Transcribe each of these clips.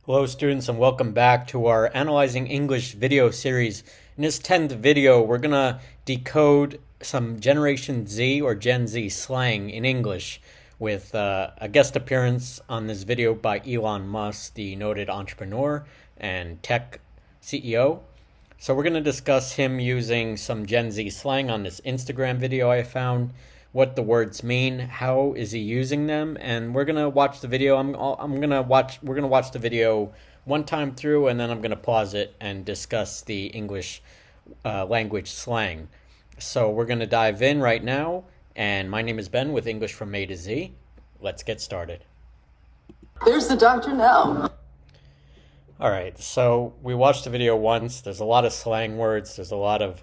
Hello students and welcome back to our Analyzing English video series. In this 10th video, we're going to decode some Generation Z or Gen Z slang in English with a guest appearance on this video by Elon Musk, the noted entrepreneur and tech CEO. So we're going to discuss him using some Gen Z slang on this Instagram video I found, what the words mean, how is he using them, and we're gonna watch the video. We're gonna watch the video one time through, and then I'm gonna pause it and discuss the English language slang. So we're gonna dive in right now, and my name is Ben with English from A to Z. Let's get started. There's the doctor now. All right, so we watched the video once. There's a lot of slang words. There's a lot of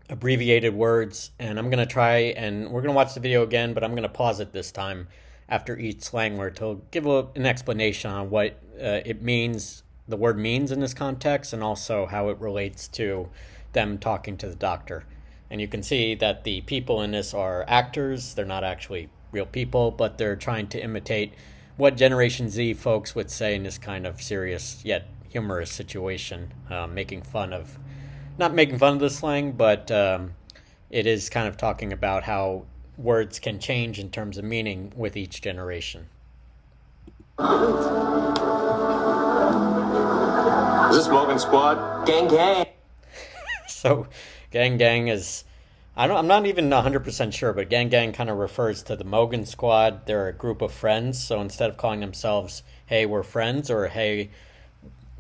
abbreviated words, and I'm going to try, and we're going to watch the video again, but I'm going to pause it this time after each slang word to give an explanation on what it means, the word means in this context, and also how it relates to them talking to the doctor. And you can see that the people in this are actors. They're not actually real people, but they're trying to imitate what Generation Z folks would say in this kind of serious yet humorous situation, not making fun of the slang, but it is kind of talking about how words can change in terms of meaning with each generation. Is this Smoking Squad? Gang, gang. So, gang gang is, I'm not even 100% sure, but gang gang kind of refers to the Mogan Squad. They're a group of friends, so instead of calling themselves, hey, we're friends, or hey,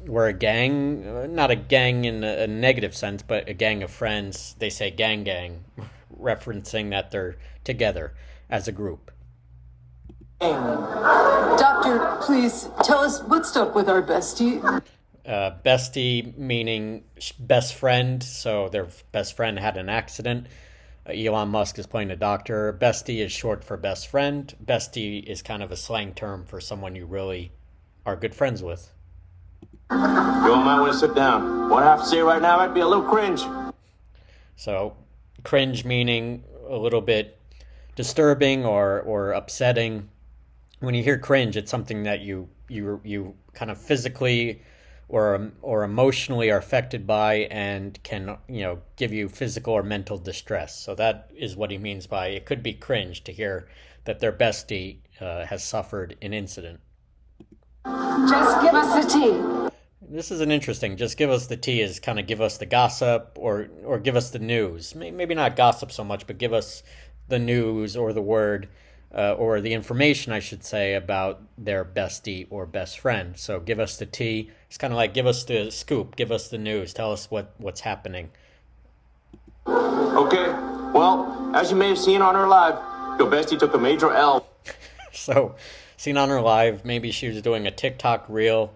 we're a gang, not a gang in a negative sense, but a gang of friends, they say gang gang, referencing that they're together as a group. Doctor, please tell us what's up with our bestie. Bestie meaning best friend, so their best friend had an accident. Elon Musk is playing a doctor. Bestie is short for best friend. Bestie is kind of a slang term for someone you really are good friends with. You all might want to sit down. What I have to say right now might be a little cringe. So, cringe meaning a little bit disturbing or upsetting. When you hear cringe, it's something that you kind of physically or emotionally are affected by and can give you physical or mental distress. So that is what he means by it could be cringe to hear that their bestie has suffered an incident. Just give us the tea. This is an interesting, just give us the tea is kind of give us the gossip or give us the news. Maybe not gossip so much, but give us the news or the word or the information, I should say, about their bestie or best friend. So give us the tea. It's kind of like give us the scoop, give us the news, tell us what's happening. Okay, well, as you may have seen on her live, your bestie took a major L. So, seen on her live, maybe she was doing a TikTok reel,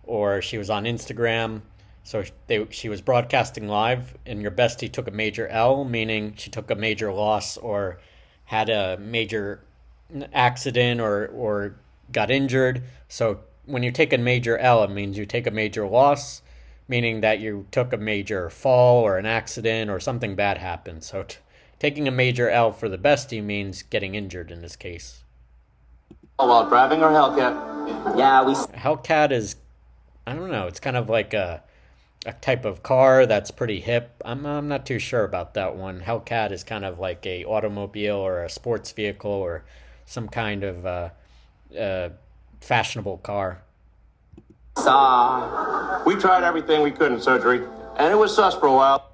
or she was on Instagram, so she was broadcasting live, and your bestie took a major L, meaning she took a major loss or had a major accident or got injured. So when you take a major L, it means you take a major loss, meaning that you took a major fall or an accident or something bad happened. So taking a major L for the bestie means getting injured in this case. While driving our Hellcat. Hellcat is, I don't know, it's kind of like a type of car that's pretty hip. I'm not too sure about that one. Hellcat is kind of like a automobile or a sports vehicle or some kind of fashionable car. We tried everything we could in surgery, and it was sus for a while.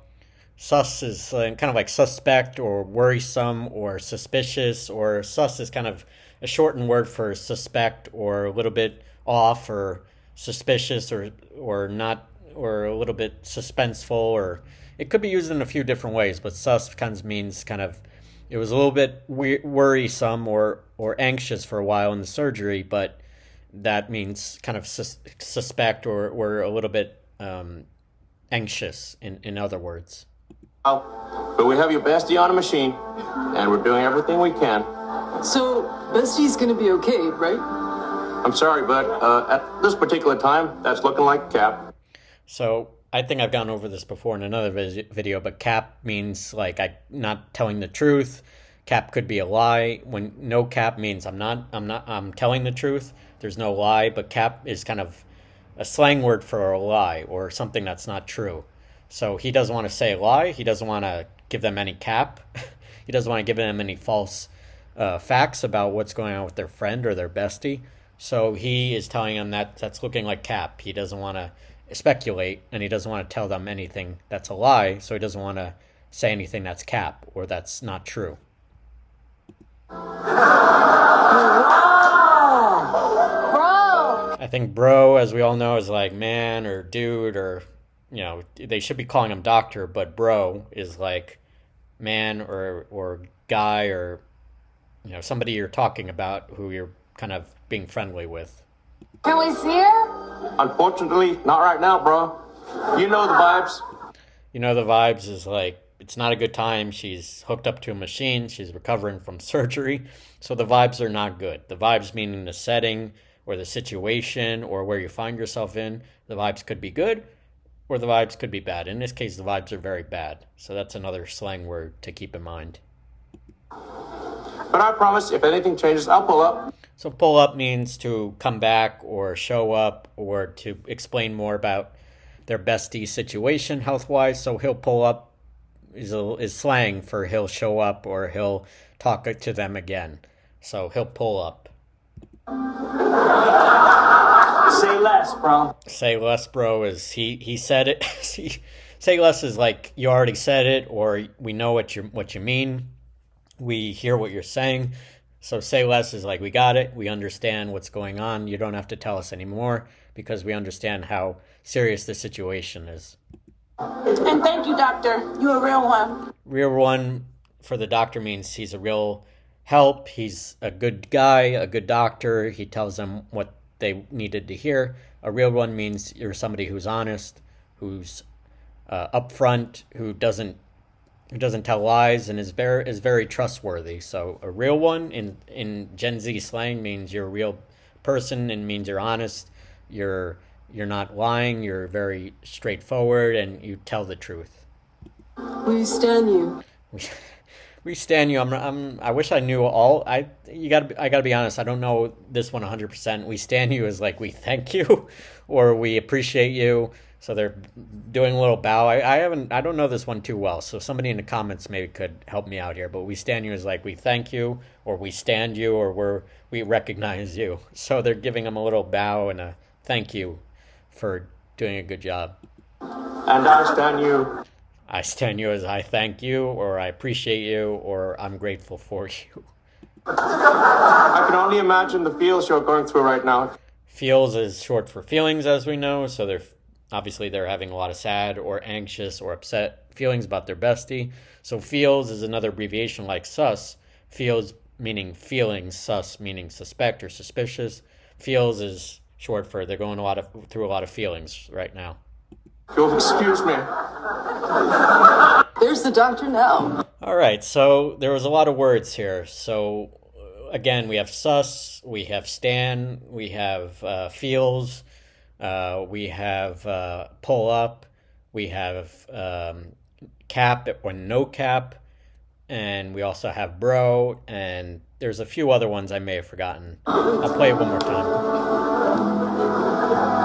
Sus is kind of like suspect or worrisome or suspicious, or sus is kind of a shortened word for suspect or a little bit off or suspicious or not, or a little bit suspenseful, or it could be used in a few different ways, but sus kind of means it was a little bit worrisome or anxious for a while in the surgery, but that means kind of suspect or a little bit anxious in other words. But we have your bestie on a machine, and we're doing everything we can. So, bestie's gonna be okay, right? I'm sorry, but at this particular time, that's looking like cap. So I think I've gone over this before in another video, but cap means like not telling the truth. Cap could be a lie. When no cap means I'm telling the truth. There's no lie, but cap is kind of a slang word for a lie or something that's not true. So he doesn't want to say a lie. He doesn't want to give them any cap. He doesn't want to give them any false facts about what's going on with their friend or their bestie. So he is telling them that that's looking like cap. He doesn't want to speculate, and he doesn't want to tell them anything that's a lie. So he doesn't want to say anything that's cap or that's not true. I think bro, as we all know, is like man or dude or, they should be calling him doctor, but bro is like man or guy or, somebody you're talking about who you're kind of being friendly with. Can we see her? Unfortunately, not right now, bro. You know the vibes. You know the vibes is like, it's not a good time. She's hooked up to a machine. She's recovering from surgery. So the vibes are not good. The vibes meaning the setting or the situation or where you find yourself in. The vibes could be good or the vibes could be bad. In this case, the vibes are very bad. So that's another slang word to keep in mind. But I promise, if anything changes, I'll pull up. So pull up means to come back or show up or to explain more about their bestie situation health-wise. So he'll pull up is slang for he'll show up or he'll talk to them again. So he'll pull up. Say less, bro. Say less, bro, is he said it. Say less is like you already said it, or we know what you mean. We hear what you're saying. So say less is like we got it. We understand what's going on. You don't have to tell us anymore because we understand how serious the situation is. And thank you, doctor. You're a real one. Real one for the doctor means he's a real help. He's a good guy, a good doctor. He tells them what they needed to hear. A real one means you're somebody who's honest, who's upfront, who doesn't tell lies, and is very trustworthy. So a real one in Gen Z slang means you're a real person and means you're honest. You're not lying. You're very straightforward and you tell the truth. We stand you. We stand you. I wish I knew all. I gotta be honest. I don't know this one 100%. We stand you is like we thank you, or we appreciate you. So they're doing a little bow. I don't know this one too well. So somebody in the comments maybe could help me out here. But we stand you is like we thank you, or we stand you, or we recognize you. So they're giving them a little bow and a thank you for doing a good job. And I stand you. I stand you as I thank you, or I appreciate you, or I'm grateful for you. I can only imagine the feels you're going through right now. Feels is short for feelings, as we know. So they're having a lot of sad or anxious or upset feelings about their bestie. So feels is another abbreviation like sus. Feels meaning feelings, sus meaning suspect or suspicious. Feels is short for they're going through a lot of feelings right now. You'll excuse me. There's the doctor now. All right, so there was a lot of words here. So again, we have sus, we have stan, we have feels, we have pull up, we have cap or no cap, and we also have bro, and there's a few other ones I may have forgotten. I'll play it one more time.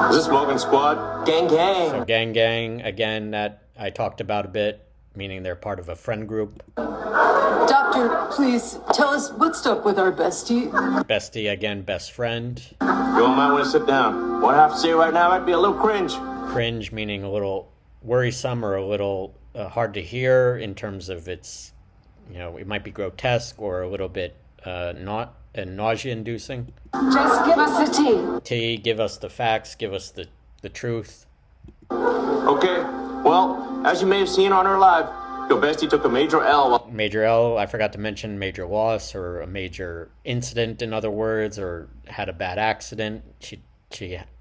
Is this Smoking Squad? Gang, gang. So gang, again, that I talked about a bit, meaning they're part of a friend group. Doctor, please tell us what's up with our bestie. Bestie, again, best friend. You all might want to sit down. What I have to say right now might be a little cringe. Cringe meaning a little worrisome or a little hard to hear in terms of its, it might be grotesque or a little bit not nausea-inducing. Just give us the tea. T, give us the facts, give us the truth. Okay, well, as you may have seen on her live, your bestie took a major L. Major L, I forgot to mention major loss or a major incident, in other words, or had a bad accident. She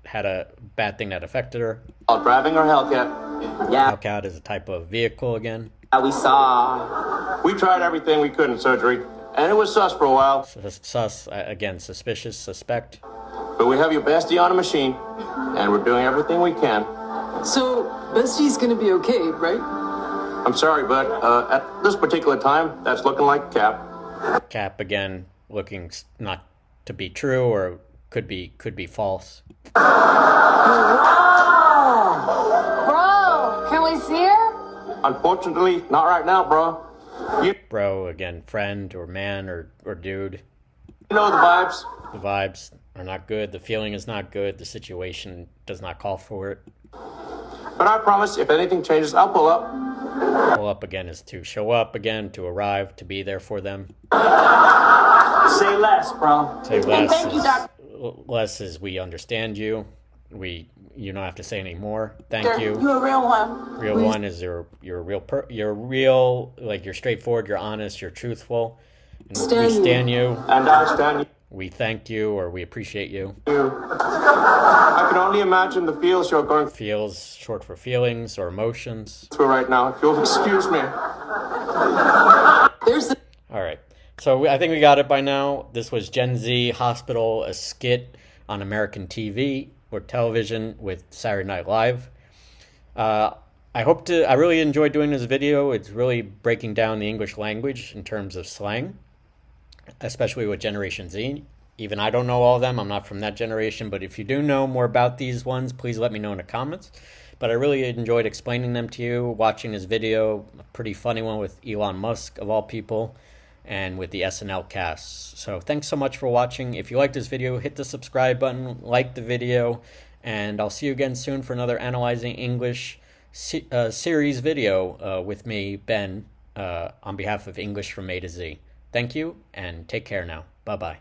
had a bad thing that affected her. While driving her Hellcat. Yeah, Hellcat is a type of vehicle again. we saw. We tried everything we could in surgery, and it was sus for a while. Sus, again, suspicious, suspect. But we have your bestie on a machine, and we're doing everything we can. So, bestie's gonna be okay, right? I'm sorry, but at this particular time, that's looking like cap. Cap again looking not to be true, or could be false. Bro, can we see her? Unfortunately, not right now, bro. You Bro again, friend or man or dude. know the vibes. The vibes are not good. The feeling is not good. The situation does not call for it. But I promise, if anything changes, I'll pull up. Pull up again is to show up again, to arrive, to be there for them. Say less, bro. Say And less thank you, is, Doc. less is we understand you. You don't have to say any more. Thank you. You're a real one. Real one is you're real, like you're straightforward, you're honest, you're truthful. And we stand you. And I stand We thank you, or we appreciate you. you. I can only imagine the feels you're going Feels short for feelings or emotions. through right now, if you'll excuse me. There's the All right. So I think we got it by now. This was Gen Z Hospital, a skit on American TV or television with Saturday Night Live. I really enjoyed doing this video. It's really breaking down the English language in terms of slang, especially with Generation Z. Even I don't know all of them. I'm not from that generation, but if you do know more about these ones, please let me know in the comments. But I really enjoyed explaining them to you, watching this video, a pretty funny one with Elon Musk, of all people, and with the SNL cast. So thanks so much for watching. If you like this video, hit the subscribe button, like the video, and I'll see you again soon for another Analyzing English series video with me, Ben, on behalf of English from A to Z. Thank you, and take care now. Bye-bye.